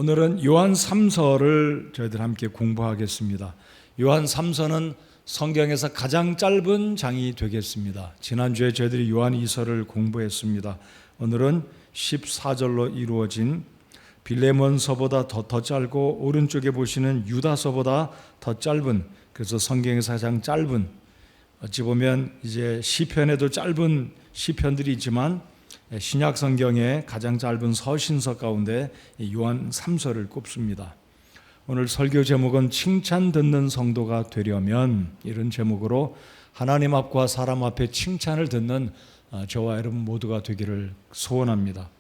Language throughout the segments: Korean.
오늘은 요한 3서를 저희들 함께 공부하겠습니다. 요한 3서는 성경에서 가장 짧은 장이 되겠습니다. 지난주에 저희들이 요한 2서를 공부했습니다. 오늘은 14절로 이루어진 빌레몬서보다 더 짧고 오른쪽에 보시는 유다서보다 더 짧은, 그래서 성경에서 가장 짧은, 어찌 보면 이제 시편에도 짧은 시편들이 있지만 신약 성경의 가장 짧은 서신서 가운데 요한 3서를 꼽습니다. 오늘 설교 제목은 칭찬 듣는 성도가 되려면, 이런 제목으로 하나님 앞과 사람 앞에 칭찬을 듣는 저와 여러분 모두가 되기를 소원합니다.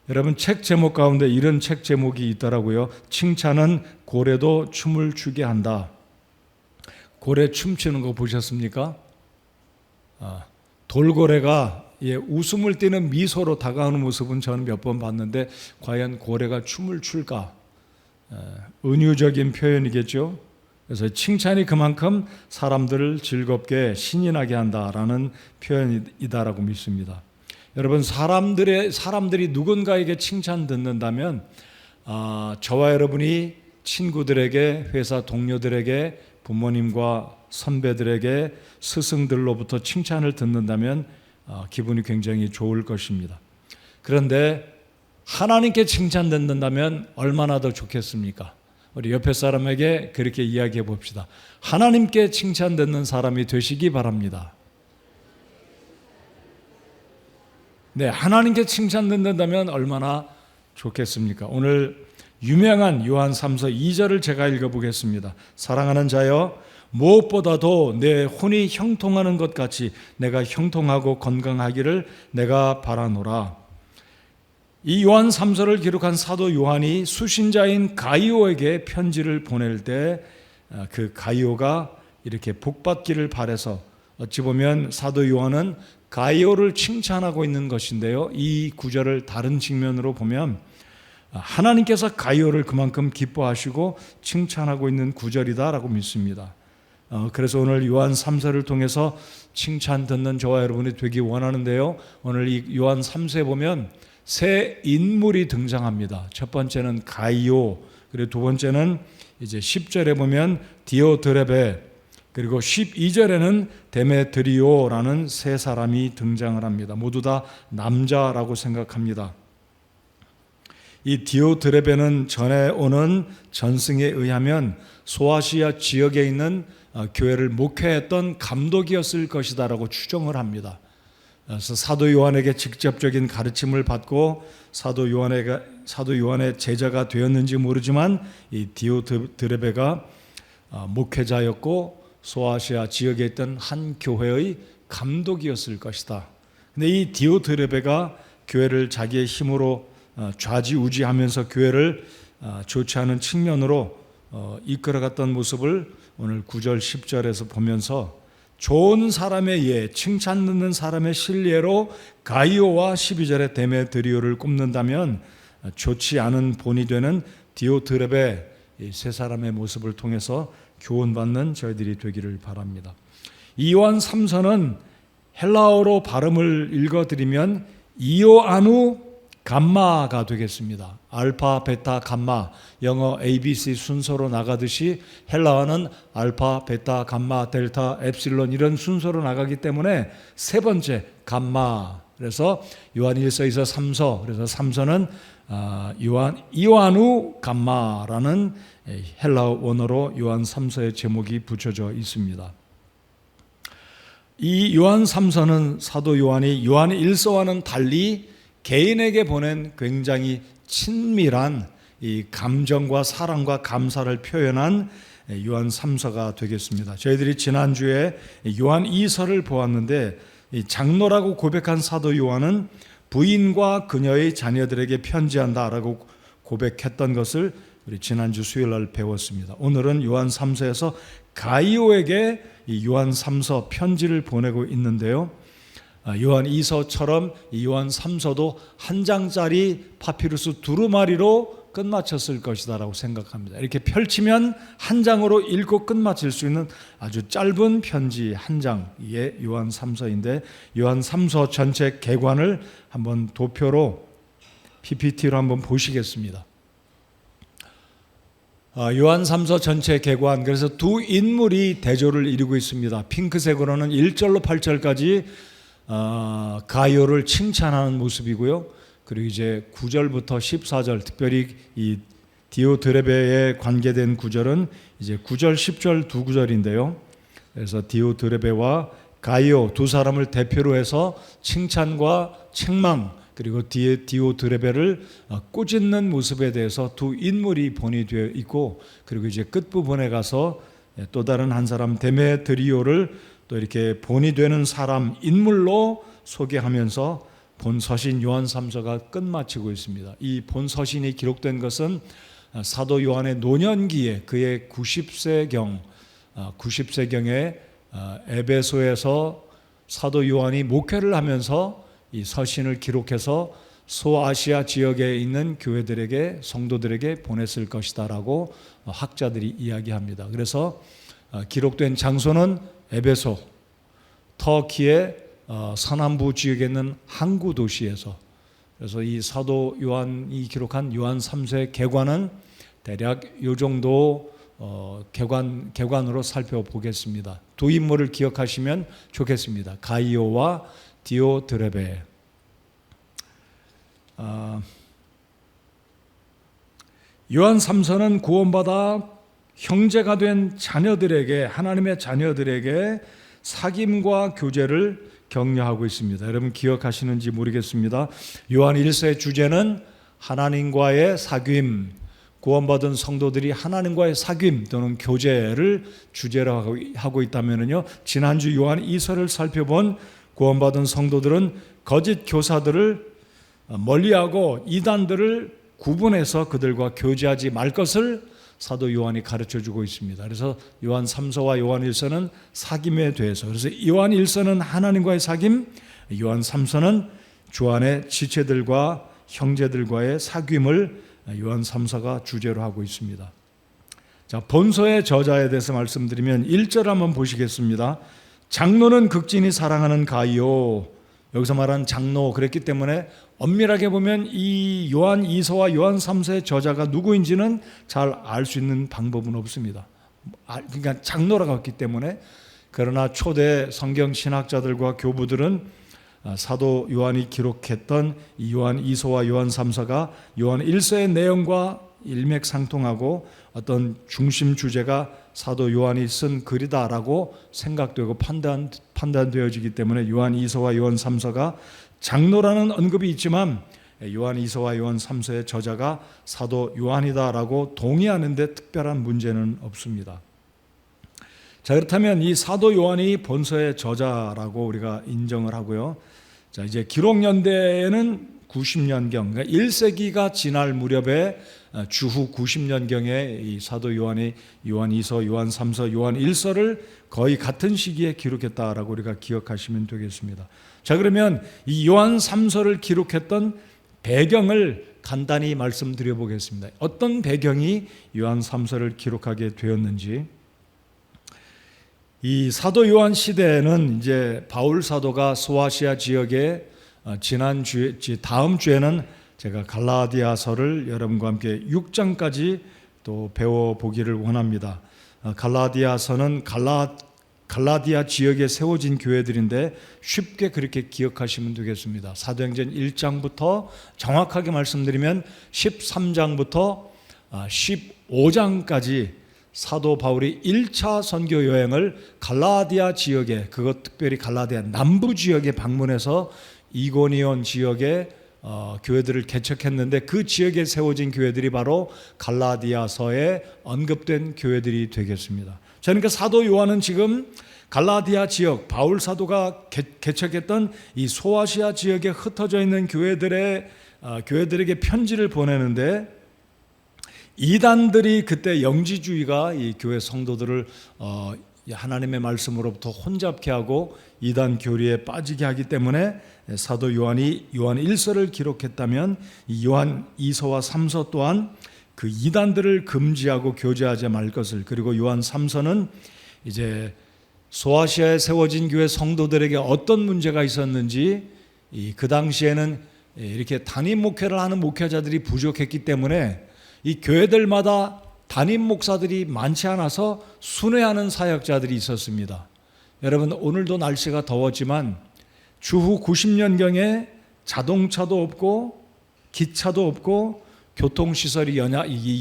여러분, 책 제목 가운데 이런 책 제목이 있더라고요. 칭찬은 고래도 춤을 추게 한다. 고래 춤추는 거 보셨습니까? 돌고래가 웃음을 띠는 미소로 다가오는 모습은 저는 몇 번 봤는데, 과연 고래가 춤을 출까? 은유적인 표현이겠죠. 그래서 칭찬이 그만큼 사람들을 즐겁게 신이 나게 한다라는 표현이다라고 믿습니다. 여러분, 사람들이 누군가에게 칭찬 듣는다면 저와 여러분이 친구들에게, 회사 동료들에게, 부모님과 선배들에게, 스승들로부터 칭찬을 듣는다면 기분이 굉장히 좋을 것입니다. 그런데 하나님께 칭찬 듣는다면 얼마나 더 좋겠습니까? 우리 옆에 사람에게 그렇게 이야기해 봅시다. 하나님께 칭찬 듣는 사람이 되시기 바랍니다. 네, 하나님께 칭찬 듣는다면 얼마나 좋겠습니까? 오늘 유명한 요한 3서 2절을 제가 읽어보겠습니다. 사랑하는 자여, 무엇보다도 내 혼이 형통하는 것 같이 내가 형통하고 건강하기를 내가 바라노라. 이 요한 3서를 기록한 사도 요한이 수신자인 가이오에게 편지를 보낼 때 그 가이오가 이렇게 복받기를 바라서, 어찌 보면 사도 요한은 가이오를 칭찬하고 있는 것인데요, 이 구절을 다른 측면으로 보면 하나님께서 가이오를 그만큼 기뻐하시고 칭찬하고 있는 구절이다라고 믿습니다. 그래서 오늘 요한 3서를 통해서 칭찬 듣는 저와 여러분이 되기 원하는데요, 오늘 이 요한 3서에 보면 세 인물이 등장합니다. 첫 번째는 가이오, 그리고 두 번째는 이제 10절에 보면 디오드레베, 그리고 12절에는 데메드리오라는 세 사람이 등장을 합니다. 모두 다 남자라고 생각합니다. 이 디오드레베는 전에 오는 전승에 의하면 소아시아 지역에 있는 교회를 목회했던 감독이었을 것이다라고 추정을 합니다. 그래서 사도 요한에게 직접적인 가르침을 받고 사도 요한의 제자가 되었는지 모르지만 이 디오드레베가 목회자였고 소아시아 지역에 있던 한 교회의 감독이었을 것이다. 근데 이 디오드레베가 교회를 자기의 힘으로 좌지우지하면서 교회를 좋지 않은 측면으로 이끌어갔던 모습을 오늘 9절 10절에서 보면서 좋은 사람의 예, 칭찬 듣는 사람의 신뢰로 가이오와 12절의 데메드리오를 꼽는다면 좋지 않은 본이 되는 디오드레베, 이 세 사람의 모습을 통해서 교훈받는 저희들이 되기를 바랍니다. 요한 3서는 헬라어로 발음을 읽어드리면 이오아누 감마가 되겠습니다. 알파, 베타, 감마, 영어 ABC 순서로 나가듯이 헬라어는 알파, 베타, 감마, 델타, 엡실론 이런 순서로 나가기 때문에 세 번째 감마, 그래서 요한 1서, 2서, 3서, 그래서 3서는 이오아누 감마라는 헬라어 원어로 요한 3서의 제목이 붙여져 있습니다. 이 요한 3서는 사도 요한이 요한 1서와는 달리 개인에게 보낸 굉장히 친밀한 이 감정과 사랑과 감사를 표현한 요한 3서가 되겠습니다. 저희들이 지난주에 요한 2서를 보았는데, 이 장로라고 고백한 사도 요한은 부인과 그녀의 자녀들에게 편지한다라고 고백했던 것을 우리 지난주 수요일 날 배웠습니다. 오늘은 요한 3서에서 가이오에게 이 요한 3서 편지를 보내고 있는데요, 요한 2서처럼 이 요한 3서도 한 장짜리 파피루스 두루마리로 끝마쳤을 것이다 라고 생각합니다. 이렇게 펼치면 한 장으로 읽고 끝마칠 수 있는 아주 짧은 편지 한 장의 요한 3서인데, 요한 3서 전체 개관을 한번 도표로 PPT로 한번 보시겠습니다. 요한 3서 전체 개관, 그래서 두 인물이 대조를 이루고 있습니다. 핑크색으로는 1절로 8절까지 가이오를 칭찬하는 모습이고요. 그리고 이제 9절부터 14절, 특별히 이 디오드레베에 관계된 구절은 이제 9절, 10절 두 구절인데요. 그래서 디오드레베와 가이오 두 사람을 대표로 해서 칭찬과 책망, 그리고 뒤에 디오드레베를 꾸짖는 모습에 대해서 두 인물이 본이 되어 있고, 그리고 이제 끝부분에 가서 또 다른 한 사람 데메드리오를 또 이렇게 본이 되는 사람 인물로 소개하면서 본서신 요한 3서가 끝마치고 있습니다. 이 본서신이 기록된 것은 사도 요한의 노년기에 그의 90세경에 에베소에서 사도 요한이 목회를 하면서 이 서신을 기록해서 소아시아 지역에 있는 교회들에게, 성도들에게 보냈을 것이다라고 학자들이 이야기합니다. 그래서 기록된 장소는 에베소, 터키의 서남부 지역에 있는 항구 도시에서, 그래서 이 사도 요한이 기록한 요한 3서의 개관은 대략 이 정도 개관으로 살펴보겠습니다. 두 인물을 기억하시면 좋겠습니다. 가이오와 디오드레베. 요한 3서는 구원받아 형제가 된 자녀들에게, 하나님의 자녀들에게 사귐과 교제를 격려하고 있습니다. 여러분 기억하시는지 모르겠습니다. 요한 1서의 주제는 하나님과의 사귐, 구원받은 성도들이 하나님과의 사귐 또는 교제를 주제로 하고 있다면요, 지난주 요한 2서를 살펴본 구원받은 성도들은 거짓 교사들을 멀리하고 이단들을 구분해서 그들과 교제하지 말 것을 사도 요한이 가르쳐주고 있습니다. 그래서 요한 3서와 요한 1서는 사귐에 대해서, 그래서 요한 1서는 하나님과의 사귐, 요한 3서는 주 안의 지체들과 형제들과의 사귐을 요한 3서가 주제로 하고 있습니다. 자, 본서의 저자에 대해서 말씀드리면 1절 한번 보시겠습니다. 장로는 극진히 사랑하는 가이오. 여기서 말하는 장로, 그랬기 때문에 엄밀하게 보면 이 요한 2서와 요한 3서의 저자가 누구인지는 잘 알 수 있는 방법은 없습니다. 그러니까 장로라고 했기 때문에. 그러나 초대 성경 신학자들과 교부들은 사도 요한이 기록했던 이 요한 2서와 요한 3서가 요한 1서의 내용과 일맥상통하고 어떤 중심 주제가 사도 요한이 쓴 글이다라고 생각되고 판단되어지기 때문에 요한 2서와 요한 3서가 장로라는 언급이 있지만 요한 2서와 요한 3서의 저자가 사도 요한이다라고 동의하는 데 특별한 문제는 없습니다. 자, 그렇다면 이 사도 요한이 본서의 저자라고 우리가 인정을 하고요. 자, 이제 기록 연대에는 90년경, 그러니까 1세기가 지날 무렵에 주후 90년경에 이 사도 요한이 요한 2서, 요한 3서, 요한 1서를 거의 같은 시기에 기록했다라고 우리가 기억하시면 되겠습니다. 자, 그러면 이 요한 3서를 기록했던 배경을 간단히 말씀드려 보겠습니다. 어떤 배경이 요한 3서를 기록하게 되었는지. 이 사도 요한 시대에는 이제 바울 사도가 소아시아 지역에 다음 주에는 제가 갈라디아서를 여러분과 함께 6장까지 또 배워보기를 원합니다. 갈라디아서는 갈라디아 지역에 세워진 교회들인데 쉽게 그렇게 기억하시면 되겠습니다. 사도행전 1장부터 정확하게 말씀드리면 13장부터 15장까지 사도 바울이 1차 선교 여행을 갈라디아 지역에, 그것 특별히 갈라디아 남부 지역에 방문해서 이고니온 지역에 교회들을 개척했는데 그 지역에 세워진 교회들이 바로 갈라디아서에 언급된 교회들이 되겠습니다. 그러니까 사도 요한은 지금 갈라디아 지역, 바울 사도가 개척했던 이 소아시아 지역에 흩어져 있는 교회들에게 편지를 보내는데, 이단들이 그때 영지주의가 이 교회 성도들을 하나님의 말씀으로부터 혼잡케 하고 이단 교리에 빠지게 하기 때문에 사도 요한이 요한 1서를 기록했다면 이 요한 2서와 3서 또한 그 이단들을 금지하고 교제하지 말 것을, 그리고 요한 3서는 이제 소아시아에 세워진 교회 성도들에게 어떤 문제가 있었는지, 그 당시에는 이렇게 단임 목회를 하는 목회자들이 부족했기 때문에 이 교회들마다 담임 목사들이 많지 않아서 순회하는 사역자들이 있었습니다. 여러분, 오늘도 날씨가 더웠지만 주후 90년경에 자동차도 없고 기차도 없고 교통시설이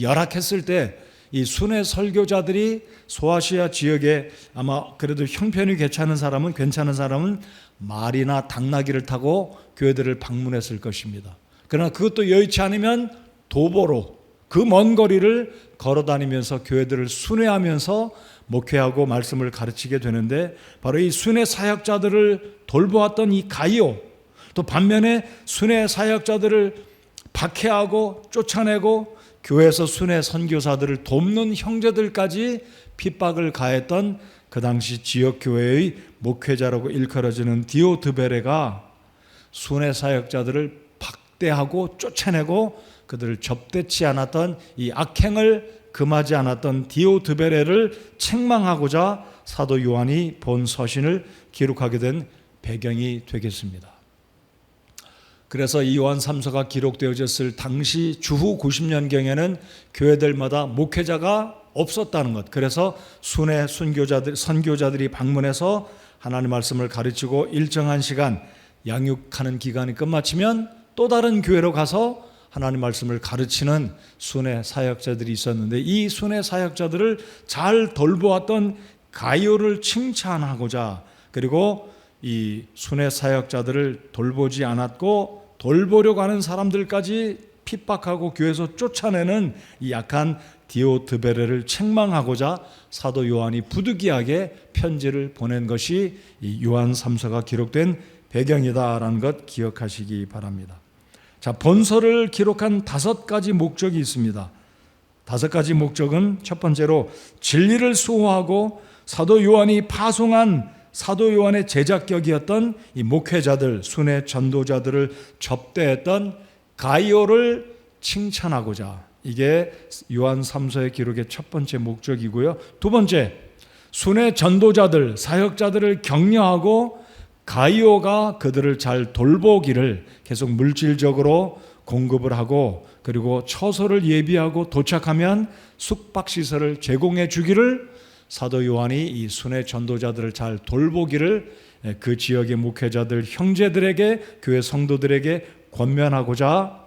열악했을 때 이 순회 설교자들이 소아시아 지역에 아마 그래도 형편이 괜찮은 사람은 말이나 당나귀를 타고 교회들을 방문했을 것입니다. 그러나 그것도 여의치 않으면 도보로 그 먼 거리를 걸어다니면서 교회들을 순회하면서 목회하고 말씀을 가르치게 되는데, 바로 이 순회 사역자들을 돌보았던 이 가이오, 또 반면에 순회 사역자들을 박해하고 쫓아내고 교회에서 순회 선교사들을 돕는 형제들까지 핍박을 가했던 그 당시 지역교회의 목회자라고 일컬어지는 디오드베레가 순회 사역자들을 박대하고 쫓아내고 그들을 접대치 않았던 이 악행을 금하지 않았던 디오드베레를 책망하고자 사도 요한이 본 서신을 기록하게 된 배경이 되겠습니다. 그래서 이 요한 3서가 기록되어졌을 당시 주후 90년경에는 교회들마다 목회자가 없었다는 것, 그래서 순회 선교자들이 방문해서 하나님 말씀을 가르치고 일정한 시간 양육하는 기간이 끝마치면 또 다른 교회로 가서 하나님 말씀을 가르치는 순회 사역자들이 있었는데, 이 순회 사역자들을 잘 돌보았던 가이오를 칭찬하고자, 그리고 이 순회 사역자들을 돌보지 않았고 돌보려고 하는 사람들까지 핍박하고 교회에서 쫓아내는 이 약한 디오드베레를 책망하고자 사도 요한이 부득이하게 편지를 보낸 것이 이 요한 3서가 기록된 배경이다라는 것 기억하시기 바랍니다. 자, 본서를 기록한 5가지 목적이 있습니다. 5가지 목적은, 첫 번째로 진리를 수호하고 사도 요한이 파송한 사도 요한의 제자격이었던 이 목회자들, 순회 전도자들을 접대했던 가이오를 칭찬하고자, 이게 요한 3서의 기록의 첫 번째 목적이고요. 두 번째, 순회 전도자들, 사역자들을 격려하고 가이오가 그들을 잘 돌보기를 계속 물질적으로 공급을 하고, 그리고 처소를 예비하고 도착하면 숙박시설을 제공해 주기를 사도 요한이 이 순회 전도자들을 잘 돌보기를 그 지역의 목회자들, 형제들에게, 교회 성도들에게 권면하고자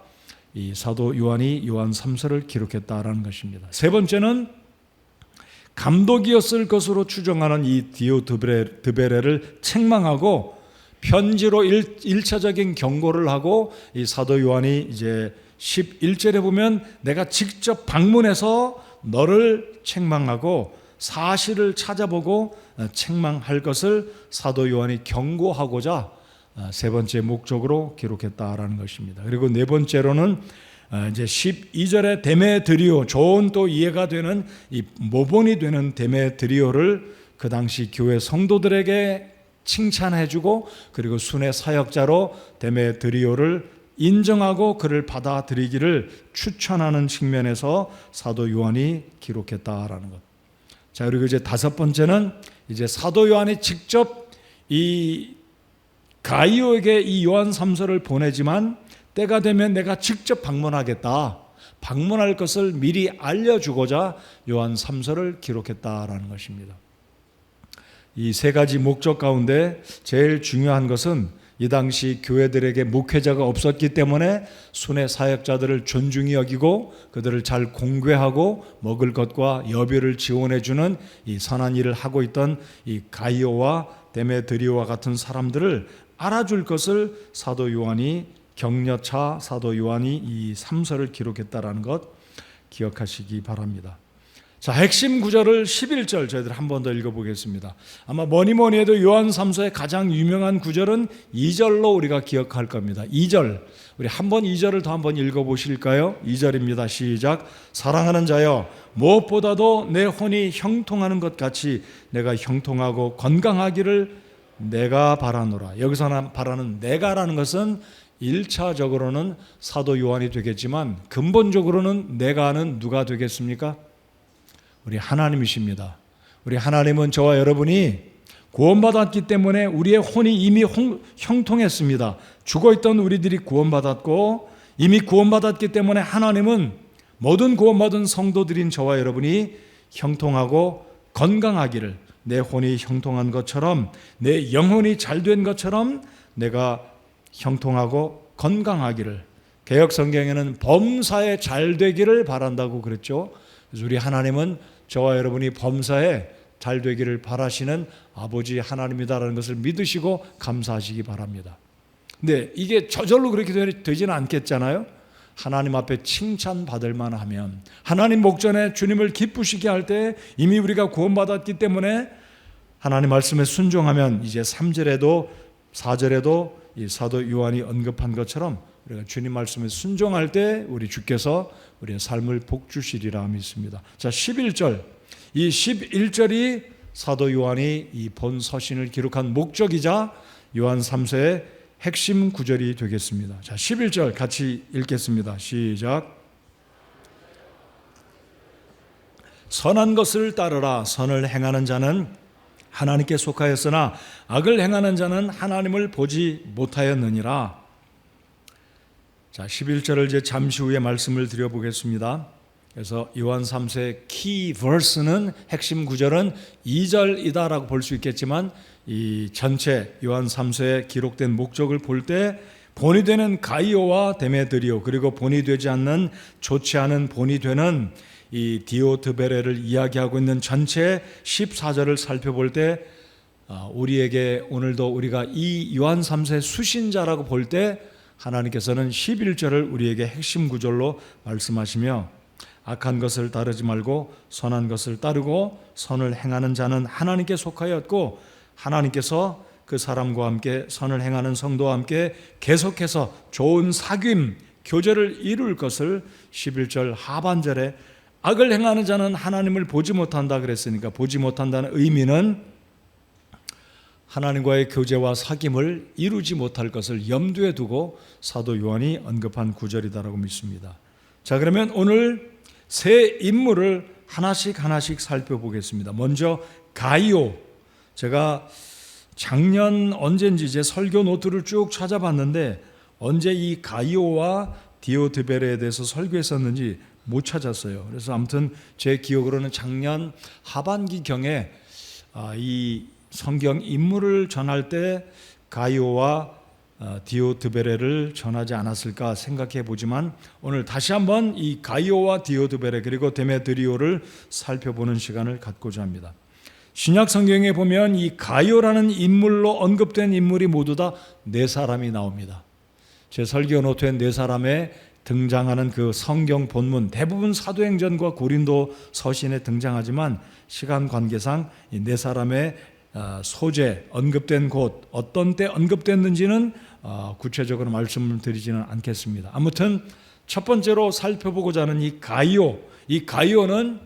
이 사도 요한이 요한 3서를 기록했다라는 것입니다. 세 번째는 감독이었을 것으로 추정하는 이 디오드베레를 책망하고 편지로 1차적인 경고를 하고, 이 사도 요한이 이제 11절에 보면 내가 직접 방문해서 너를 책망하고 사실을 찾아보고 책망할 것을 사도 요한이 경고하고자 세 번째 목적으로 기록했다라는 것입니다. 그리고 네 번째로는 이제 12절에 데메드리오, 좋은 또 이해가 되는 이 모본이 되는 데메드리오를 그 당시 교회 성도들에게 칭찬해주고, 그리고 순회 사역자로 데메드리오를 인정하고 그를 받아들이기를 추천하는 측면에서 사도 요한이 기록했다라는 것. 자, 그리고 이제 5번째는 이제 사도 요한이 직접 이 가이오에게 이 요한 3서를 보내지만 때가 되면 내가 직접 방문하겠다, 방문할 것을 미리 알려주고자 요한 3서를 기록했다라는 것입니다. 이 세 가지 목적 가운데 제일 중요한 것은 이 당시 교회들에게 목회자가 없었기 때문에 순회 사역자들을 존중히 여기고 그들을 잘 공궤하고 먹을 것과 여비를 지원해 주는 이 선한 일을 하고 있던 이 가이오와 데메드리오와 같은 사람들을 알아줄 것을 사도 요한이 격려차 사도 요한이 이 3서를 기록했다라는 것 기억하시기 바랍니다. 자, 핵심 구절을 11절 저희들 한 번 더 읽어보겠습니다. 아마 뭐니 해도 요한 3서의 가장 유명한 구절은 2절로 우리가 기억할 겁니다. 2절, 우리 한번 2절을 더 한번 읽어보실까요? 2절입니다. 시작. 사랑하는 자여, 무엇보다도 내 혼이 형통하는 것 같이 내가 형통하고 건강하기를 내가 바라노라. 여기서 바라는 내가라는 것은 1차적으로는 사도 요한이 되겠지만 근본적으로는 내가는 누가 되겠습니까? 우리 하나님이십니다. 우리 하나님은 저와 여러분이 구원받았기 때문에 우리의 혼이 이미 형통했습니다. 죽어있던 우리들이 구원받았고 이미 구원받았기 때문에 하나님은 모든 구원받은 성도들인 저와 여러분이 형통하고 건강하기를, 내 혼이 형통한 것처럼, 내 영혼이 잘된 것처럼 내가 형통하고 건강하기를, 개역 성경에는 범사에 잘되기를 바란다고 그랬죠. 그래서 우리 하나님은 저와 여러분이 범사에 잘되기를 바라시는 아버지 하나님이다라는 것을 믿으시고 감사하시기 바랍니다. 근데 이게 저절로 그렇게 되지는 않겠잖아요. 하나님 앞에 칭찬받을 만하면, 하나님 목전에 주님을 기쁘시게 할 때 이미 우리가 구원받았기 때문에 하나님 말씀에 순종하면 이제 3절에도 4절에도 이 사도 요한이 언급한 것처럼 우리가 주님 말씀에 순종할 때 우리 주께서 우리의 삶을 복주시리라 믿습니다. 자, 11절, 이 11절이 사도 요한이 이 본 서신을 기록한 목적이자 요한 3서의 핵심 구절이 되겠습니다. 자, 11절 같이 읽겠습니다. 시작. 선한 것을 따르라. 선을 행하는 자는 하나님께 속하였으나 악을 행하는 자는 하나님을 보지 못하였느니라. 자, 11절을 이제 잠시 후에 말씀을 드려보겠습니다. 그래서 요한 3서의 키 버스는, 핵심 구절은 2절이다라고 볼 수 있겠지만 이 전체 요한 3서에 기록된 목적을 볼 때 본이 되는 가이오와 데메드리오, 그리고 본이 되지 않는, 좋지 않은 본이 되는 이 디오드베레를 이야기하고 있는 전체 14절을 살펴볼 때 우리에게 오늘도 우리가 이 요한 3서의 수신자라고 볼 때 하나님께서는 11절을 우리에게 핵심 구절로 말씀하시며, 악한 것을 따르지 말고 선한 것을 따르고 선을 행하는 자는 하나님께 속하였고 하나님께서 그 사람과 함께, 선을 행하는 성도와 함께 계속해서 좋은 사귐, 교제를 이룰 것을 11절 하반절에 악을 행하는 자는 하나님을 보지 못한다 그랬으니까, 보지 못한다는 의미는 하나님과의 교제와 사귐을 이루지 못할 것을 염두에 두고 사도 요한이 언급한 구절이다라고 믿습니다. 자, 그러면 오늘 세 인물을 하나씩 살펴보겠습니다. 먼저 가이오. 제가 작년 언젠지 이제 설교 노트를 쭉 찾아봤는데 언제 이 가이오와 디오드베레에 대해서 설교했었는지 못 찾았어요. 그래서 아무튼 제 기억으로는 작년 하반기경에 이 성경 인물을 전할 때 가이오와 디오드베레를 전하지 않았을까 생각해 보지만 오늘 다시 한번 이 가이오와 디오드베레 그리고 데메드리오를 살펴보는 시간을 갖고자 합니다. 신약 성경에 보면 이 가이오라는 인물로 언급된 인물이 모두 다 네 사람이 나옵니다. 제 설교 노트에 네 사람에 등장하는 그 성경 본문 대부분 사도행전과 고린도 서신에 등장하지만 시간 관계상 이 네 사람의 소재, 언급된 곳, 어떤 때 언급됐는지는 구체적으로 말씀을 드리지는 않겠습니다. 아무튼 첫 번째로 살펴보고자 하는 이 가이오는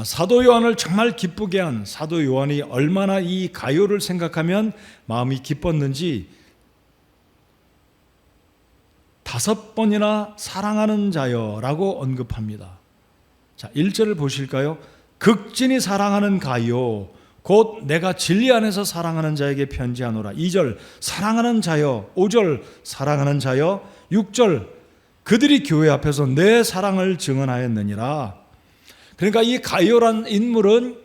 사도 요한을 정말 기쁘게 한, 사도 요한이 얼마나 이 가이오를 생각하면 마음이 기뻤는지 5번이나 사랑하는 자여라고 언급합니다. 자, 1절을 보실까요? 극진히 사랑하는 가이오, 곧 내가 진리 안에서 사랑하는 자에게 편지하노라. 2절 사랑하는 자여, 5절 사랑하는 자여, 6절 그들이 교회 앞에서 내 사랑을 증언하였느니라. 그러니까 이 가이오란 인물은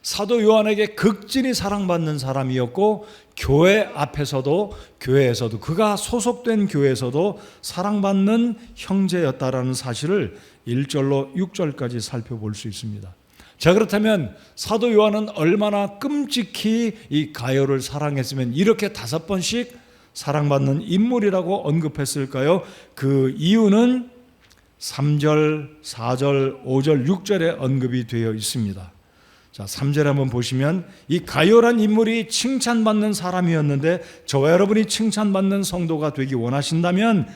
사도 요한에게 극진히 사랑받는 사람이었고 교회 앞에서도, 교회에서도, 그가 소속된 교회에서도 사랑받는 형제였다라는 사실을 1절로 6절까지 살펴볼 수 있습니다. 자, 그렇다면 사도 요한은 얼마나 끔찍히 이 가이오를 사랑했으면 이렇게 5번씩 사랑받는 인물이라고 언급했을까요? 그 이유는 3절, 4절, 5절, 6절에 언급이 되어 있습니다. 자, 3절 한번 보시면 이 가이오란 인물이 칭찬받는 사람이었는데 저와 여러분이 칭찬받는 성도가 되기 원하신다면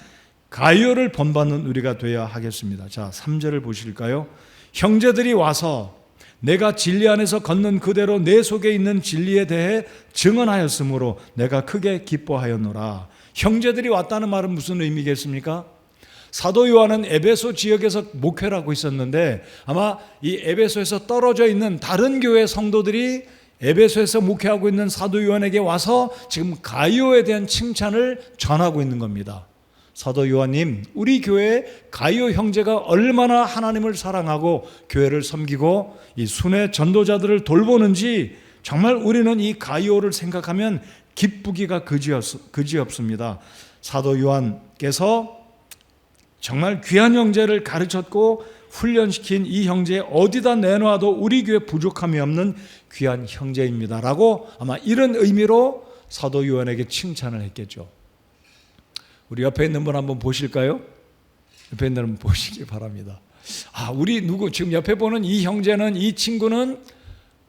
가이오를 본받는 우리가 되어야 하겠습니다. 자, 3절을 보실까요? 형제들이 와서 내가 진리 안에서 걷는 그대로 내 속에 있는 진리에 대해 증언하였으므로 내가 크게 기뻐하였노라. 형제들이 왔다는 말은 무슨 의미겠습니까? 사도 요한은 에베소 지역에서 목회를 하고 있었는데 아마 이 에베소에서 떨어져 있는 다른 교회 성도들이 에베소에서 목회하고 있는 사도 요한에게 와서 지금 가이오에 대한 칭찬을 전하고 있는 겁니다. 사도 요한님, 우리 교회 가이오 형제가 얼마나 하나님을 사랑하고 교회를 섬기고 이 순회 전도자들을 돌보는지 정말 우리는 이 가이오를 생각하면 기쁘기가 그지없습니다. 사도 요한께서 정말 귀한 형제를 가르쳤고 훈련시킨 이 형제 어디다 내놔도 우리 교회 부족함이 없는 귀한 형제입니다 라고 아마 이런 의미로 사도 요한에게 칭찬을 했겠죠. 우리 옆에 있는 분 한번 보실까요? 옆에 있는 분 보시기 바랍니다. 우리 지금 옆에 보는 이 형제는, 이 친구는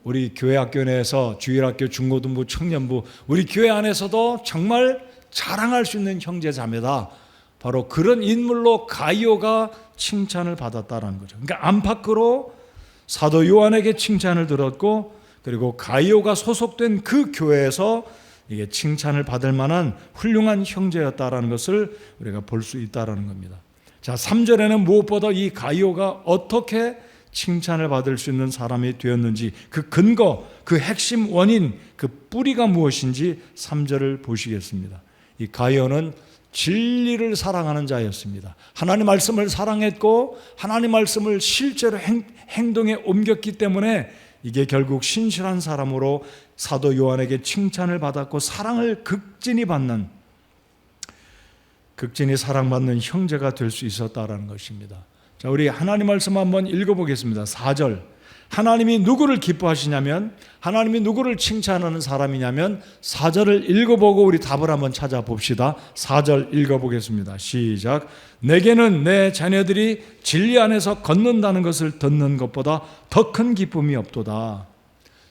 우리 교회 학교 내에서 주일학교, 중고등부, 청년부 우리 교회 안에서도 정말 자랑할 수 있는 형제 자매다. 바로 그런 인물로 가이오가 칭찬을 받았다라는 거죠. 그러니까 안팎으로 사도 요한에게 칭찬을 들었고, 그리고 가이오가 소속된 그 교회에서 이게 칭찬을 받을 만한 훌륭한 형제였다라는 것을 우리가 볼 수 있다라는 겁니다. 자, 3절에는 무엇보다 이 가이오가 어떻게 칭찬을 받을 수 있는 사람이 되었는지, 그 근거, 그 핵심 원인, 그 뿌리가 무엇인지 3절을 보시겠습니다. 이 가이오는 진리를 사랑하는 자였습니다. 하나님 말씀을 사랑했고 하나님 말씀을 실제로 행동에 옮겼기 때문에 이게 결국 신실한 사람으로 사도 요한에게 칭찬을 받았고 사랑을 극진히 사랑받는 형제가 될 수 있었다라는 것입니다. 자, 우리 하나님 말씀 한번 읽어보겠습니다. 4절. 하나님이 누구를 기뻐하시냐면, 하나님이 누구를 칭찬하는 사람이냐면 4절을 읽어보고 우리 답을 한번 찾아봅시다. 4절 읽어보겠습니다. 시작. 내게는 내 자녀들이 진리 안에서 걷는다는 것을 듣는 것보다 더 큰 기쁨이 없도다.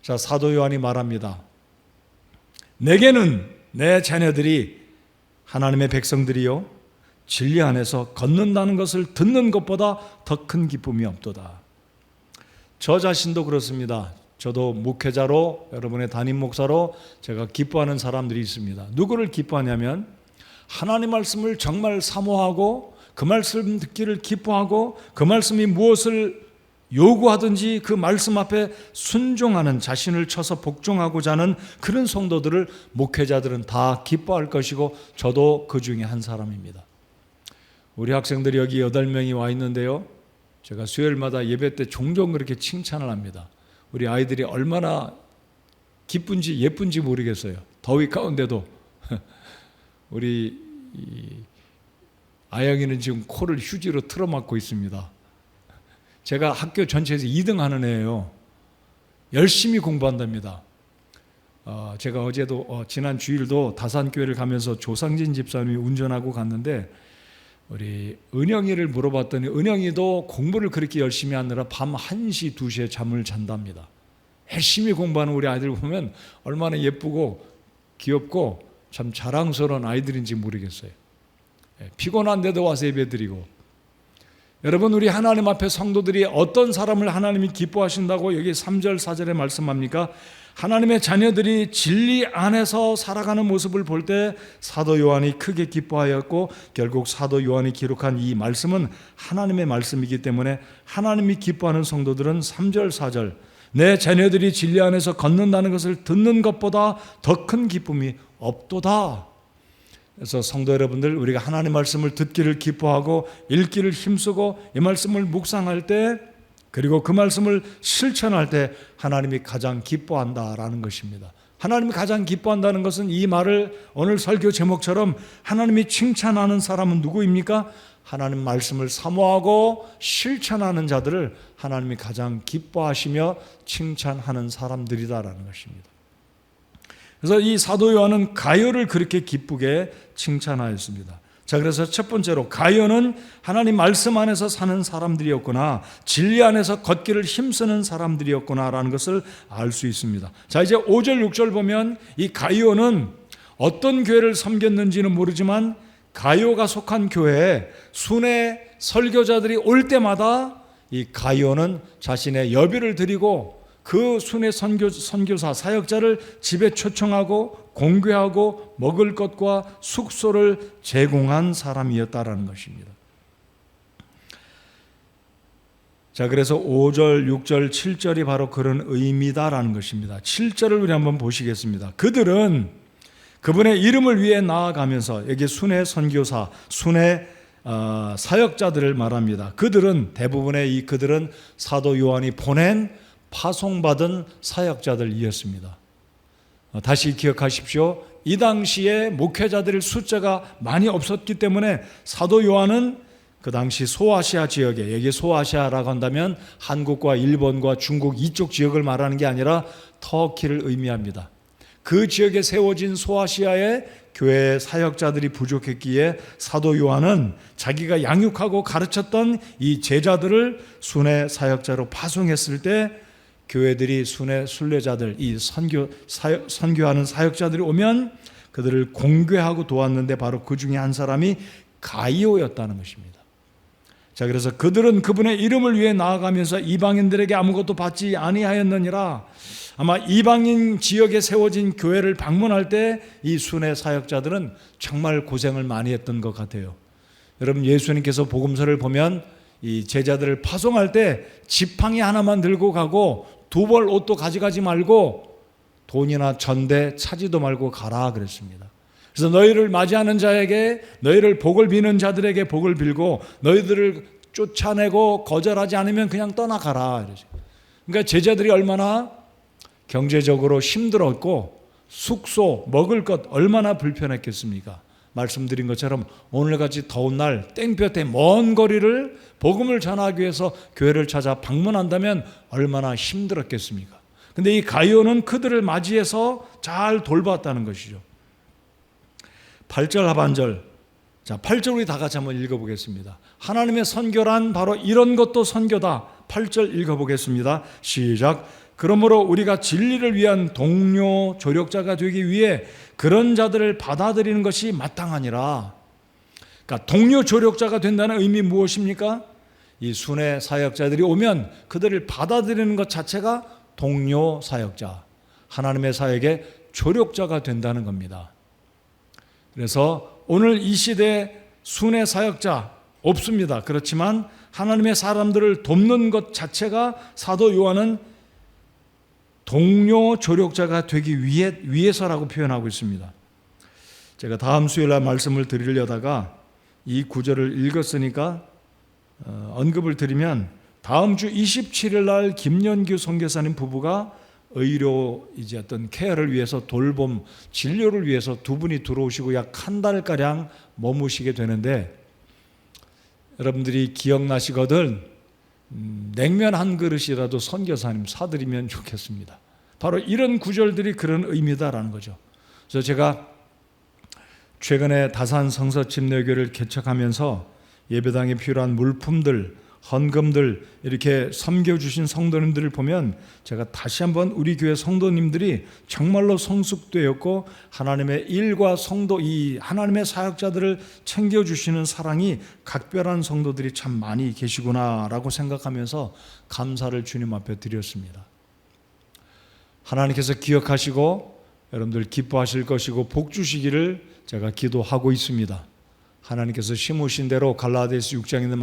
자, 사도 요한이 말합니다. 내게는 내 자녀들이, 하나님의 백성들이요, 진리 안에서 걷는다는 것을 듣는 것보다 더 큰 기쁨이 없도다. 저 자신도 그렇습니다. 저도 목회자로, 여러분의 담임 목사로 제가 기뻐하는 사람들이 있습니다. 누구를 기뻐하냐면 하나님 말씀을 정말 사모하고 그 말씀 듣기를 기뻐하고 그 말씀이 무엇을 요구하든지 그 말씀 앞에 순종하는, 자신을 쳐서 복종하고자 하는 그런 성도들을 목회자들은 다 기뻐할 것이고 저도 그 중에 한 사람입니다. 우리 학생들이 여기 8명이 와 있는데요, 제가 수요일마다 예배 때 종종 그렇게 칭찬을 합니다. 우리 아이들이 얼마나 기쁜지 예쁜지 모르겠어요. 더위 가운데도 우리 아영이는 지금 코를 휴지로 틀어막고 있습니다. 제가 학교 전체에서 2등 하는 애예요. 열심히 공부한답니다. 제가 어제도 지난 주일도 다산교회를 가면서 조상진 집사님이 운전하고 갔는데 우리 은영이를 물어봤더니 은영이도 공부를 그렇게 열심히 하느라 밤 1시, 2시에 잠을 잔답니다. 열심히 공부하는 우리 아이들 보면 얼마나 예쁘고 귀엽고 참 자랑스러운 아이들인지 모르겠어요. 피곤한데도 와서 예배드리고. 여러분, 우리 하나님 앞에 성도들이 어떤 사람을 하나님이 기뻐하신다고 여기 3절 4절에 말씀합니까? 하나님의 자녀들이 진리 안에서 살아가는 모습을 볼 때 사도 요한이 크게 기뻐하였고, 결국 사도 요한이 기록한 이 말씀은 하나님의 말씀이기 때문에 하나님이 기뻐하는 성도들은 3절 4절, 내 자녀들이 진리 안에서 걷는다는 것을 듣는 것보다 더 큰 기쁨이 없도다. 그래서 성도 여러분들, 우리가 하나님 말씀을 듣기를 기뻐하고 읽기를 힘쓰고 이 말씀을 묵상할 때, 그리고 그 말씀을 실천할 때 하나님이 가장 기뻐한다라는 것입니다. 하나님이 가장 기뻐한다는 것은 이 말을 오늘 설교 제목처럼 하나님이 칭찬하는 사람은 누구입니까? 하나님 말씀을 사모하고 실천하는 자들을 하나님이 가장 기뻐하시며 칭찬하는 사람들이다라는 것입니다. 그래서 이 사도 요한은 가이오를 그렇게 기쁘게 칭찬하였습니다. 자, 그래서 첫 번째로 가이오는 하나님 말씀 안에서 사는 사람들이었구나, 진리 안에서 걷기를 힘쓰는 사람들이었구나라는 것을 알 수 있습니다. 자, 이제 5절 6절 보면 이 가이오는 어떤 교회를 섬겼는지는 모르지만 가이오가 속한 교회에 순회 설교자들이 올 때마다 이 가이오는 자신의 여비를 드리고 그 순회 선교사 사역자를 집에 초청하고 공개하고 먹을 것과 숙소를 제공한 사람이었다라는 것입니다. 자, 그래서 5절, 6절, 7절이 바로 그런 의미다라는 것입니다. 7절을 우리 한번 보시겠습니다. 그들은 그분의 이름을 위해 나아가면서 여기 순회 선교사, 순회 사역자들을 말합니다. 그들은 사도 요한이 보낸 파송받은 사역자들이었습니다. 다시 기억하십시오. 이 당시에 목회자들의 숫자가 많이 없었기 때문에 사도 요한은 그 당시 소아시아 지역에, 여기 소아시아라고 한다면 한국과 일본과 중국 이쪽 지역을 말하는 게 아니라 터키를 의미합니다. 그 지역에 세워진 소아시아의 교회 사역자들이 부족했기에 사도 요한은 자기가 양육하고 가르쳤던 이 제자들을 순회 사역자로 파송했을 때 교회들이 순회 순례자들, 이 선교하는 사역자들이 오면 그들을 공개하고 도왔는데 바로 그 중에 한 사람이 가이오였다는 것입니다. 자, 그래서 그들은 그분의 이름을 위해 나아가면서 이방인들에게 아무것도 받지 아니하였느니라. 아마 이방인 지역에 세워진 교회를 방문할 때 이 순회 사역자들은 정말 고생을 많이 했던 것 같아요. 여러분, 예수님께서 복음서를 보면 이 제자들을 파송할 때 지팡이 하나만 들고 가고 두 벌 옷도 가져가지 말고 돈이나 전대 차지도 말고 가라 그랬습니다. 그래서 너희를 맞이하는 자에게, 너희를 복을 비는 자들에게 복을 빌고 너희들을 쫓아내고 거절하지 않으면 그냥 떠나가라. 그러니까 제자들이 얼마나 경제적으로 힘들었고 숙소, 먹을 것 얼마나 불편했겠습니까? 말씀드린 것처럼 오늘같이 더운 날 땡볕에 먼 거리를 복음을 전하기 위해서 교회를 찾아 방문한다면 얼마나 힘들었겠습니까? 근데 이 가이오는 그들을 맞이해서 잘 돌봤다는 것이죠. 8절 하반절, 자 8절 우리 다 같이 한번 읽어보겠습니다. 하나님의 선교란 바로 이런 것도 선교다. 8절 읽어보겠습니다. 시작. 그러므로 우리가 진리를 위한 동료 조력자가 되기 위해 그런 자들을 받아들이는 것이 마땅하니라. 그러니까 동료 조력자가 된다는 의미 무엇입니까? 이 순회 사역자들이 오면 그들을 받아들이는 것 자체가 동료 사역자, 하나님의 사역의 조력자가 된다는 겁니다. 그래서 오늘 이 시대에 순회 사역자 없습니다. 그렇지만 하나님의 사람들을 돕는 것 자체가 사도 요한은 동료 조력자가 되기 위해서라고 표현하고 있습니다. 제가 다음 수요일날 말씀을 드리려다가 이 구절을 읽었으니까 언급을 드리면 다음 주 27일 날 김연규 선교사님 부부가 의료 이제 어떤 케어를 위해서 돌봄 진료를 위해서 두 분이 들어오시고 약 한 달가량 머무시게 되는데 여러분들이 기억나시거든 냉면 한 그릇이라도 선교사님 사드리면 좋겠습니다. 바로 이런 구절들이 그런 의미다라는 거죠. 그래서 제가 최근에 다산 성서침례교를 개척하면서 예배당에 필요한 물품들, 헌금들 이렇게 섬겨주신 성도님들을 보면 제가 다시 한번 우리 교회 성도님들이 정말로 성숙되었고 하나님의 일과 성도, 이 하나님의 사역자들을 챙겨주시는 사랑이 각별한 성도들이 참 많이 계시구나라고 생각하면서 감사를 주님 앞에 드렸습니다. 하나님께서 기억하시고 여러분들 기뻐하실 것이고 복 주시기를 제가 기도하고 있습니다. 하나님께서 심으신 대로 갈라디아서 6장에 있는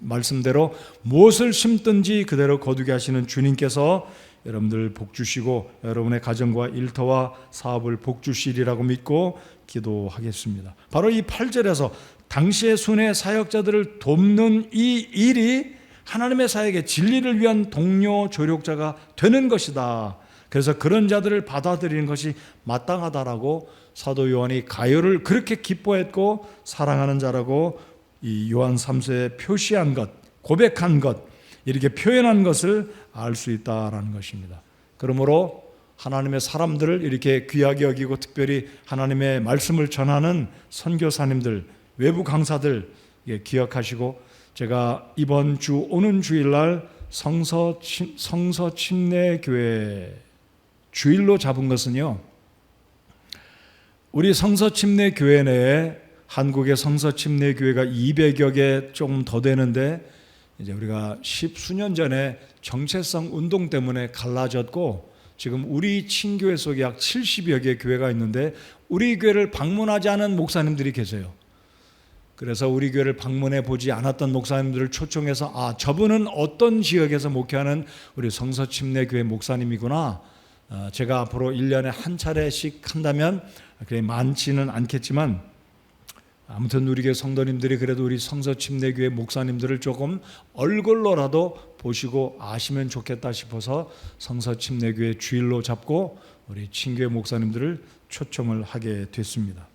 말씀대로 무엇을 심든지 그대로 거두게 하시는 주님께서 여러분들 복 주시고 여러분의 가정과 일터와 사업을 복 주시리라고 믿고 기도하겠습니다. 바로 이 8절에서 당시의 순회 사역자들을 돕는 이 일이 하나님의 사역의 진리를 위한 동료 조력자가 되는 것이다. 그래서 그런 자들을 받아들이는 것이 마땅하다라고 사도 요한이 가요를 그렇게 기뻐했고 사랑하는 자라고 이 요한 3서에 표시한 것, 고백한 것, 이렇게 표현한 것을 알 수 있다라는 것입니다. 그러므로 하나님의 사람들을 이렇게 귀하게 여기고 특별히 하나님의 말씀을 전하는 선교사님들, 외부 강사들 기억하시고 제가 이번 주 오는 주일날 성서 침례교회 주일로 잡은 것은요, 우리 성서침례교회 내에 한국의 성서침례교회가 200여 개 조금 더 되는데 이제 우리가 10수년 전에 정체성 운동 때문에 갈라졌고 지금 우리 친교회 속에 약 70여 개 교회가 있는데 우리 교회를 방문하지 않은 목사님들이 계세요. 그래서 우리 교회를 방문해 보지 않았던 목사님들을 초청해서 저분은 어떤 지역에서 목회하는 우리 성서침례교회 목사님이구나, 제가 앞으로 1년에 한 차례씩 한다면 그래 많지는 않겠지만 아무튼 우리 교회 성도님들이 그래도 우리 성서침례교회 목사님들을 조금 얼굴로라도 보시고 아시면 좋겠다 싶어서 성서침례교회 주일로 잡고 우리 친교회 목사님들을 초청을 하게 됐습니다.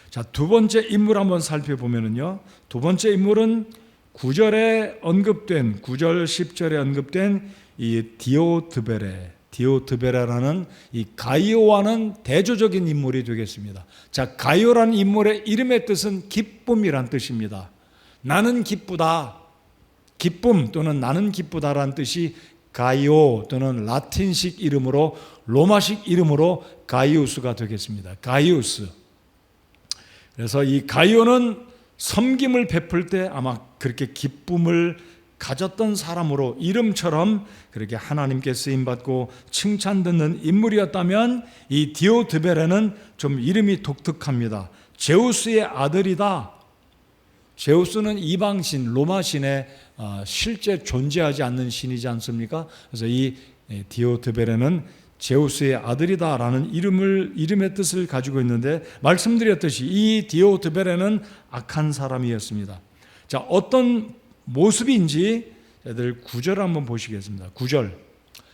자, 두 번째 인물 한번 살펴보면요. 두 번째 인물은 9절 10절에 언급된 이 디오드베레라는 이 가이오와는 대조적인 인물이 되겠습니다. 자, 가이오라는 인물의 이름의 뜻은 기쁨이란 뜻입니다. 나는 기쁘다. 기쁨 또는 나는 기쁘다라는 뜻이 가이오 또는 라틴식 이름으로 로마식 이름으로 가이우스가 되겠습니다. 가이우스. 그래서 이 가이오는 섬김을 베풀 때 아마 그렇게 기쁨을 가졌던 사람으로 이름처럼 그렇게 하나님께 쓰임받고 칭찬 듣는 인물이었다면 이 디오드베레는 좀 이름이 독특합니다. 제우스의 아들이다. 제우스는 이방신, 로마신의 실제 존재하지 않는 신이지 않습니까? 그래서 이 디오드베레는 제우스의 아들이다라는 이름의 뜻을 가지고 있는데 말씀드렸듯이 이 디오드베레는 악한 사람이었습니다. 자, 어떤 모습인지 여러분 9절 한번 보시겠습니다. 9절.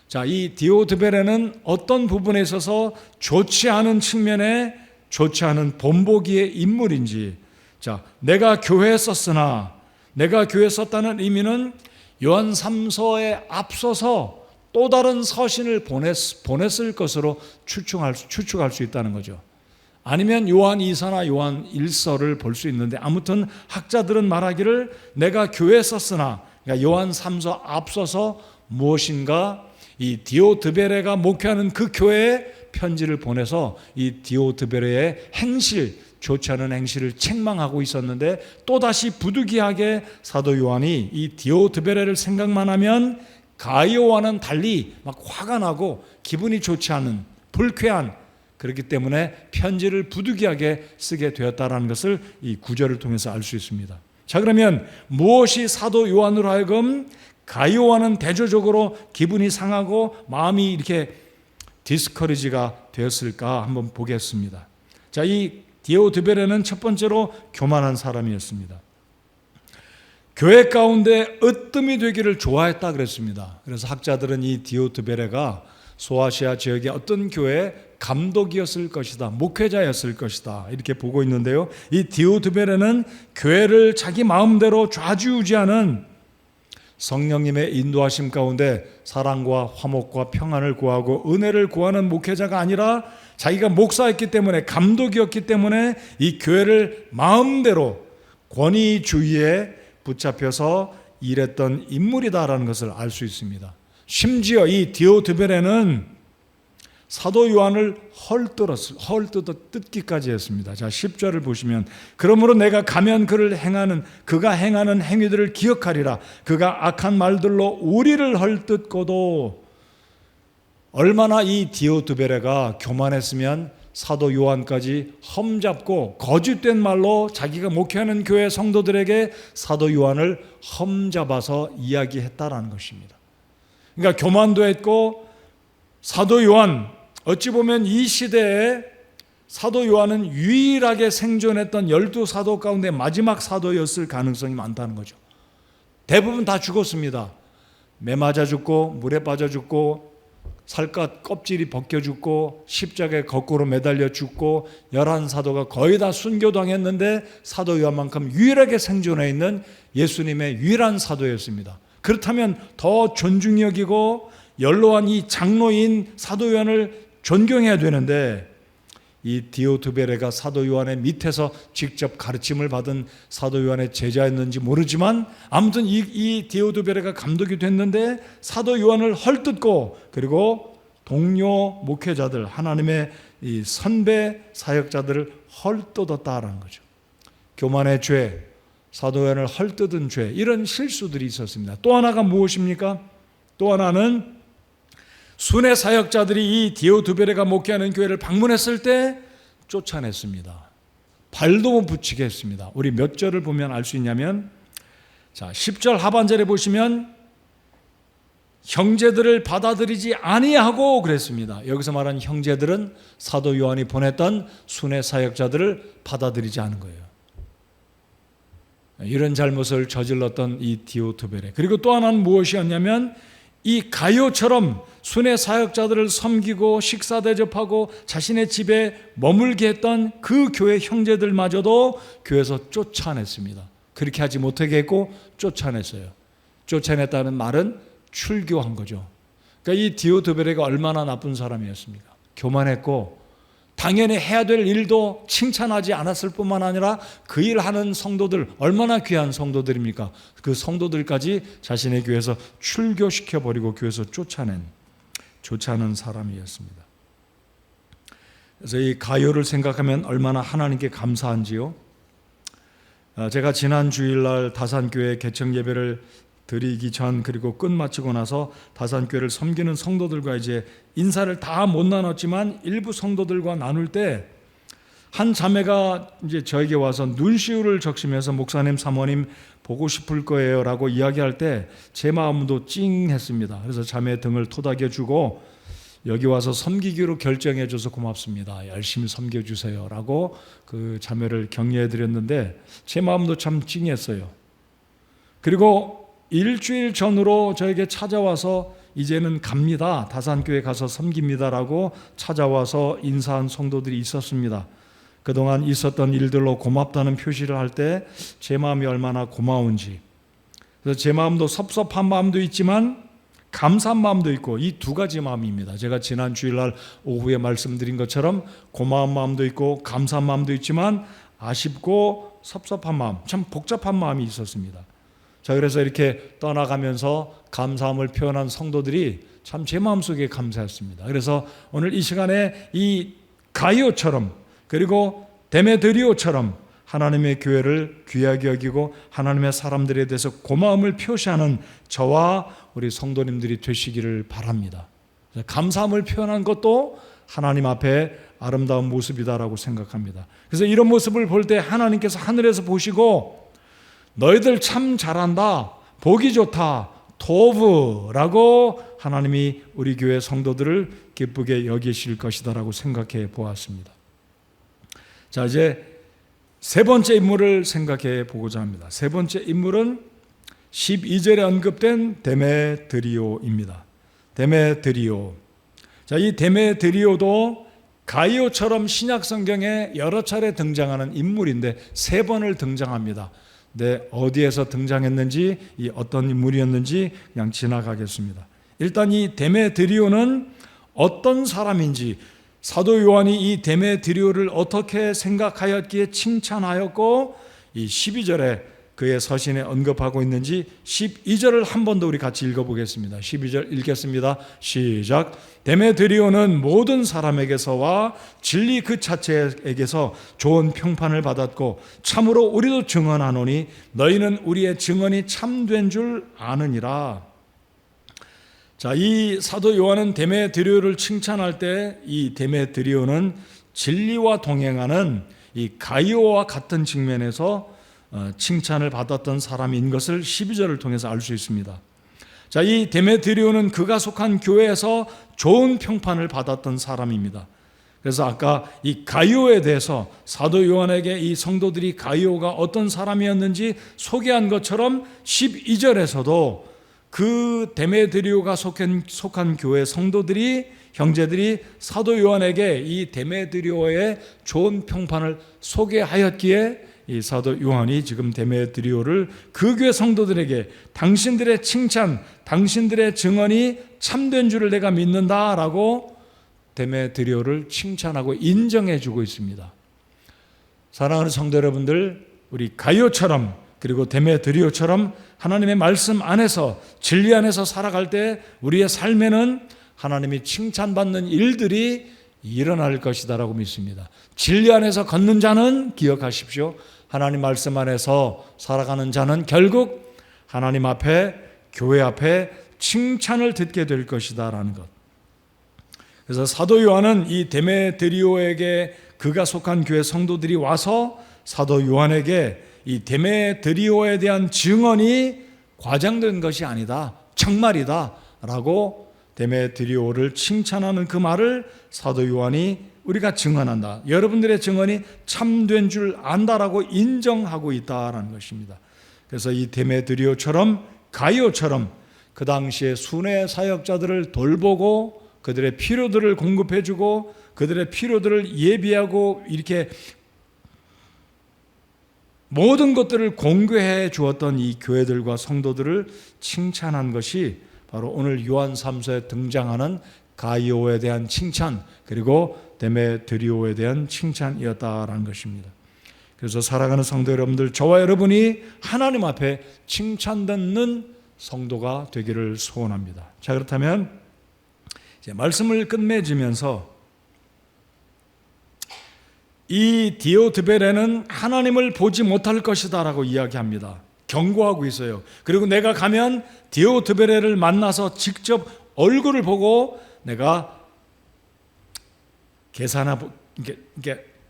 자, 이 디오드베레는 어떤 부분에 있어서 좋지 않은 측면에 좋지 않은 본보기의 인물인지. 자, 내가 교회에 썼으나 내가 교회에 썼다는 의미는 요한 3서에 앞서서 또 다른 서신을 보냈을 것으로 추측할 수 있다는 거죠. 아니면 요한 2서나 요한 1서를 볼 수 있는데 아무튼 학자들은 말하기를 내가 교회에 썼으나 그러니까 요한 3서 앞서서 무엇인가 이 디오드베레가 목회하는 그 교회에 편지를 보내서 이 디오드베레의 행실, 좋지 않은 행실을 책망하고 있었는데 또다시 부득이하게 사도 요한이 이 디오드베레를 생각만 하면 가이오와는 달리 막 화가 나고 기분이 좋지 않은 불쾌한 그렇기 때문에 편지를 부득이하게 쓰게 되었다라는 것을 이 구절을 통해서 알 수 있습니다. 자, 그러면 무엇이 사도 요한으로 하여금 가이오와는 대조적으로 기분이 상하고 마음이 이렇게 디스커리지가 되었을까 한번 보겠습니다. 자, 이 디오드베레는 첫 번째로 교만한 사람이었습니다. 교회 가운데 으뜸이 되기를 좋아했다 그랬습니다. 그래서 학자들은 이 디오드베레가 소아시아 지역의 어떤 교회의 감독이었을 것이다, 목회자였을 것이다 이렇게 보고 있는데요. 이 디오드베레는 교회를 자기 마음대로 좌지우지하는 성령님의 인도하심 가운데 사랑과 화목과 평안을 구하고 은혜를 구하는 목회자가 아니라 자기가 목사였기 때문에 감독이었기 때문에 이 교회를 마음대로 권위주의에 붙잡혀서 일했던 인물이다라는 것을 알 수 있습니다. 심지어 이 디오드베레는 사도 요한을 헐뜯어 뜯기까지 했습니다. 자, 10절을 보시면 그러므로 내가 가면 그가 행하는 행위들을 기억하리라. 그가 악한 말들로 우리를 헐뜯고도. 얼마나 이 디오드베레가 교만했으면 사도 요한까지 험잡고 거짓된 말로 자기가 목회하는 교회 성도들에게 사도 요한을 험잡아서 이야기했다라는 것입니다. 그러니까 교만도 했고 사도 요한, 어찌 보면 이 시대에 사도 요한은 유일하게 생존했던 12사도 가운데 마지막 사도였을 가능성이 많다는 거죠. 대부분 다 죽었습니다. 매 맞아 죽고 물에 빠져 죽고 살갗 껍질이 벗겨 죽고 십자가에 거꾸로 매달려 죽고 11사도가 거의 다 순교당했는데 사도 요한만큼 유일하게 생존해 있는 예수님의 유일한 사도였습니다. 그렇다면 더 존중히 여기고 연로한 이 장로인 사도 요한을 존경해야 되는데 이 디오드베레가 사도 요한의 밑에서 직접 가르침을 받은 사도 요한의 제자였는지 모르지만 아무튼 이 디오드베레가 감독이 됐는데 사도 요한을 헐뜯고 그리고 동료 목회자들 하나님의 이 선배 사역자들을 헐뜯었다라는 거죠. 교만의 죄, 사도 요한을 헐뜯은 죄, 이런 실수들이 있었습니다. 또 하나가 무엇입니까? 또 하나는 순회 사역자들이 이 디오드베레가 목회하는 교회를 방문했을 때 쫓아냈습니다. 발도 못 붙이게 했습니다. 우리 몇 절을 보면 알 수 있냐면 자, 10절 하반절에 보시면 형제들을 받아들이지 아니하고 그랬습니다. 여기서 말하는 형제들은 사도 요한이 보냈던 순회 사역자들을 받아들이지 않은 거예요. 이런 잘못을 저질렀던 이 디오트베레. 그리고 또 하나는 무엇이었냐면 이 가요처럼 순회 사역자들을 섬기고 식사 대접하고 자신의 집에 머물게 했던 그 교회 형제들마저도 교회에서 쫓아냈습니다. 그렇게 하지 못하게 했고 쫓아냈어요. 쫓아냈다는 말은 출교한 거죠. 그러니까 이 디오트베레가 얼마나 나쁜 사람이었습니까? 교만했고 당연히 해야 될 일도 칭찬하지 않았을 뿐만 아니라 그 일하는 성도들, 얼마나 귀한 성도들입니까? 그 성도들까지 자신의 교회에서 출교시켜버리고 교회에서 쫓아낸 사람이었습니다. 그래서 이 가요를 생각하면 얼마나 하나님께 감사한지요. 제가 지난 주일날 다산교회 개청 예배를 드리기 전 그리고 끝마치고 나서 다산교회를 섬기는 성도들과 이제 인사를 다 못 나눴지만 일부 성도들과 나눌 때 한 자매가 이제 저에게 와서 눈시울을 적시면서 목사님 사모님 보고 싶을 거예요라고 이야기할 때 제 마음도 찡했습니다. 그래서 자매 등을 토닥여주고 여기 와서 섬기기로 결정해줘서 고맙습니다. 열심히 섬겨주세요라고 그 자매를 격려해드렸는데 제 마음도 참 찡했어요. 그리고 일주일 전으로 저에게 찾아와서 이제는 갑니다. 다산교회 가서 섬깁니다라고 찾아와서 인사한 성도들이 있었습니다. 그동안 있었던 일들로 고맙다는 표시를 할 때 제 마음이 얼마나 고마운지, 그래서 제 마음도 섭섭한 마음도 있지만 감사한 마음도 있고 이 두 가지 마음입니다. 제가 지난 주일날 오후에 말씀드린 것처럼 고마운 마음도 있고 감사한 마음도 있지만 아쉽고 섭섭한 마음, 참 복잡한 마음이 있었습니다. 자, 그래서 이렇게 떠나가면서 감사함을 표현한 성도들이 참 제 마음속에 감사했습니다. 그래서 오늘 이 시간에 이 가이오처럼 그리고 데메드리오처럼 하나님의 교회를 귀하게 여기고 하나님의 사람들에 대해서 고마움을 표시하는 저와 우리 성도님들이 되시기를 바랍니다. 감사함을 표현한 것도 하나님 앞에 아름다운 모습이다라고 생각합니다. 그래서 이런 모습을 볼 때 하나님께서 하늘에서 보시고 너희들 참 잘한다, 보기 좋다, 토브라고 하나님이 우리 교회 성도들을 기쁘게 여기실 것이다라고 생각해 보았습니다. 자, 이제 세 번째 인물을 생각해 보고자 합니다. 세 번째 인물은 12절에 언급된 데메드리오입니다. 데메드리오. 자, 이 데메드리오도 가이오처럼 신약 성경에 여러 차례 등장하는 인물인데 세 번을 등장합니다. 네, 어디에서 등장했는지, 이 어떤 인물이었는지 그냥 지나가겠습니다. 일단 이 데메드리오는 어떤 사람인지, 사도 요한이 이 데메드리오를 어떻게 생각하였기에 칭찬하였고 이 12절에 그의 서신에 언급하고 있는지 12절을 한 번 더 우리 같이 읽어보겠습니다. 12절 읽겠습니다. 시작. 데메드리오는 모든 사람에게서와 진리 그 자체에게서 좋은 평판을 받았고 참으로 우리도 증언하노니 너희는 우리의 증언이 참된 줄 아느니라. 자, 이 사도 요한은 데메드리오를 칭찬할 때 이 데메드리오는 진리와 동행하는 이 가이오와 같은 측면에서 칭찬을 받았던 사람인 것을 12절을 통해서 알 수 있습니다. 자, 이 데메드리오는 그가 속한 교회에서 좋은 평판을 받았던 사람입니다. 그래서 아까 이 가이오에 대해서 사도 요한에게 이 성도들이 가이오가 어떤 사람이었는지 소개한 것처럼 12절에서도 그 데메드리오가 속한 교회 성도들이, 형제들이 사도 요한에게 이 데메드리오의 좋은 평판을 소개하였기에 이 사도 요한이 지금 데메드리오를 그 교회 성도들에게 당신들의 칭찬, 당신들의 증언이 참된 줄을 내가 믿는다라고 데메드리오를 칭찬하고 인정해주고 있습니다. 사랑하는 성도 여러분들, 우리 가이오처럼 그리고 데메드리오처럼 하나님의 말씀 안에서 진리 안에서 살아갈 때 우리의 삶에는 하나님이 칭찬받는 일들이 일어날 것이다라고 믿습니다. 진리 안에서 걷는 자는 기억하십시오. 하나님 말씀 안에서 살아가는 자는 결국 하나님 앞에, 교회 앞에 칭찬을 듣게 될 것이다라는 것. 그래서 사도 요한은 이 데메드리오에게 그가 속한 교회 성도들이 와서 사도 요한에게 이 데메드리오에 대한 증언이 과장된 것이 아니다, 정말이다 라고 데메드리오를 칭찬하는 그 말을 사도 요한이 우리가 증언한다. 여러분들의 증언이 참된 줄 안다라고 인정하고 있다라는 것입니다. 그래서 이 데메드리오처럼 가이오처럼 그 당시에 순회 사역자들을 돌보고 그들의 필요들을 공급해주고 그들의 필요들을 예비하고 이렇게 모든 것들을 공개해 주었던 이 교회들과 성도들을 칭찬한 것이 바로 오늘 요한 3서에 등장하는 가이오에 대한 칭찬 그리고 데메드리오에 대한 칭찬이었다라는 것입니다. 그래서 사랑하는 성도 여러분들, 저와 여러분이 하나님 앞에 칭찬받는 성도가 되기를 소원합니다. 자, 그렇다면 이제 말씀을 끝맺으면서 이 디오드베레는 하나님을 보지 못할 것이다 라고 이야기합니다. 경고하고 있어요. 그리고 내가 가면 디오드베레를 만나서 직접 얼굴을 보고 내가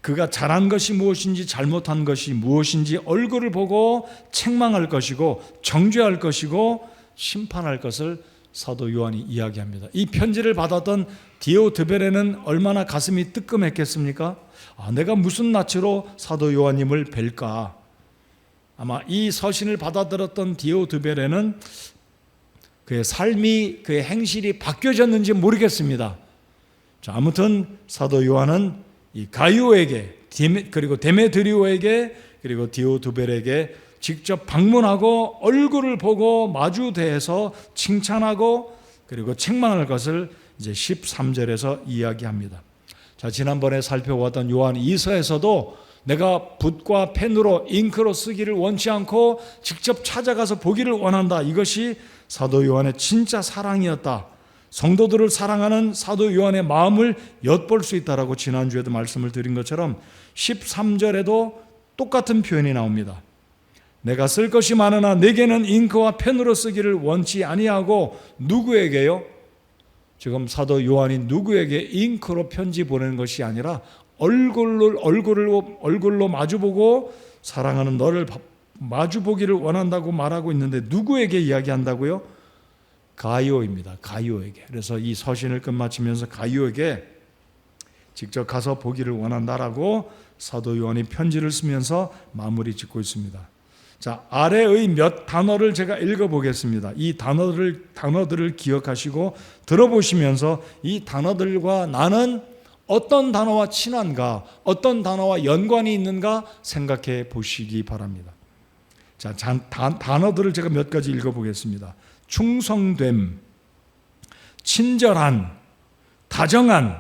그가 잘한 것이 무엇인지 잘못한 것이 무엇인지 얼굴을 보고 책망할 것이고 정죄할 것이고 심판할 것을 사도 요한이 이야기합니다. 이 편지를 받았던 디오드베레는 얼마나 가슴이 뜨끔했겠습니까? 내가 무슨 낯으로 사도 요한님을 뵐까? 아마 이 서신을 받아들었던 디오드베레는 그의 삶이 그의 행실이 바뀌어졌는지 모르겠습니다. 자, 아무튼 사도 요한은 이 가이오에게 그리고 데메드리오에게 그리고 디오드베레에게 직접 방문하고 얼굴을 보고 마주대해서 칭찬하고 그리고 책망할 것을 이제 13절에서 이야기합니다. 자, 지난번에 살펴봤던 요한 2서에서도 내가 붓과 펜으로 잉크로 쓰기를 원치 않고 직접 찾아가서 보기를 원한다. 이것이 사도 요한의 진짜 사랑이었다. 성도들을 사랑하는 사도 요한의 마음을 엿볼 수 있다라고 지난주에도 말씀을 드린 것처럼 13절에도 똑같은 표현이 나옵니다. 내가 쓸 것이 많으나 내게는 잉크와 펜으로 쓰기를 원치 아니하고 누구에게요? 지금 사도 요한이 누구에게 잉크로 편지 보내는 것이 아니라 얼굴로 마주보고 사랑하는 너를 마주보기를 원한다고 말하고 있는데 누구에게 이야기한다고요? 가이오입니다. 가이오에게. 그래서 이 서신을 끝마치면서 가이오에게 직접 가서 보기를 원한다라고 사도 요한이 편지를 쓰면서 마무리 짓고 있습니다. 자, 아래의 몇 단어를 제가 읽어보겠습니다. 이 단어들을 기억하시고 들어보시면서 이 단어들과 나는 어떤 단어와 친한가, 어떤 단어와 연관이 있는가 생각해 보시기 바랍니다. 자, 단어들을 제가 몇 가지 읽어보겠습니다. 충성됨, 친절한, 다정한,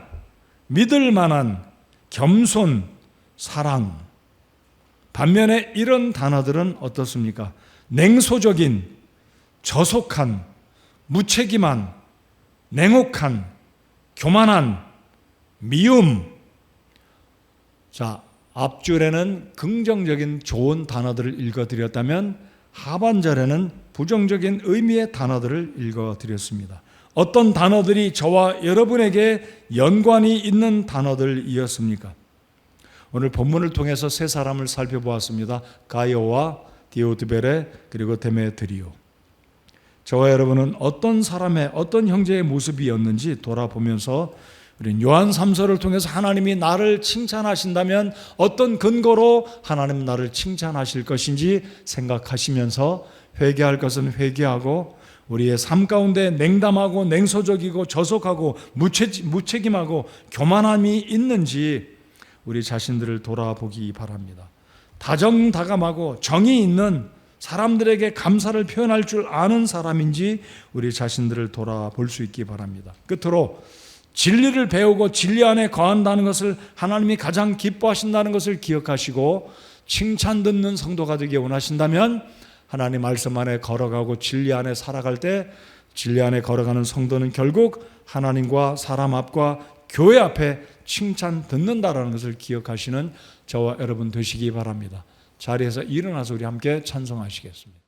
믿을만한, 겸손, 사랑. 반면에 이런 단어들은 어떻습니까? 냉소적인, 저속한, 무책임한, 냉혹한, 교만한, 미움. 자, 앞줄에는 긍정적인 좋은 단어들을 읽어드렸다면 하반절에는 부정적인 의미의 단어들을 읽어드렸습니다. 어떤 단어들이 저와 여러분에게 연관이 있는 단어들이었습니까? 오늘 본문을 통해서 세 사람을 살펴보았습니다. 가이오와 디오드베레 그리고 데메드리오. 저와 여러분은 어떤 사람의 어떤 형제의 모습이었는지 돌아보면서 우리는 요한 3서를 통해서 하나님이 나를 칭찬하신다면 어떤 근거로 하나님 나를 칭찬하실 것인지 생각하시면서 회개할 것은 회개하고 우리의 삶 가운데 냉담하고 냉소적이고 저속하고 무책임하고 교만함이 있는지 우리 자신들을 돌아보기 바랍니다. 다정다감하고 정이 있는 사람들에게 감사를 표현할 줄 아는 사람인지 우리 자신들을 돌아볼 수 있기 바랍니다. 끝으로 진리를 배우고 진리 안에 거한다는 것을 하나님이 가장 기뻐하신다는 것을 기억하시고 칭찬 듣는 성도가 되기 원하신다면 하나님 말씀 안에 걸어가고 진리 안에 살아갈 때 진리 안에 걸어가는 성도는 결국 하나님과 사람 앞과 교회 앞에 칭찬 듣는다라는 것을 기억하시는 저와 여러분 되시기 바랍니다. 자리에서 일어나서 우리 함께 찬송하시겠습니다.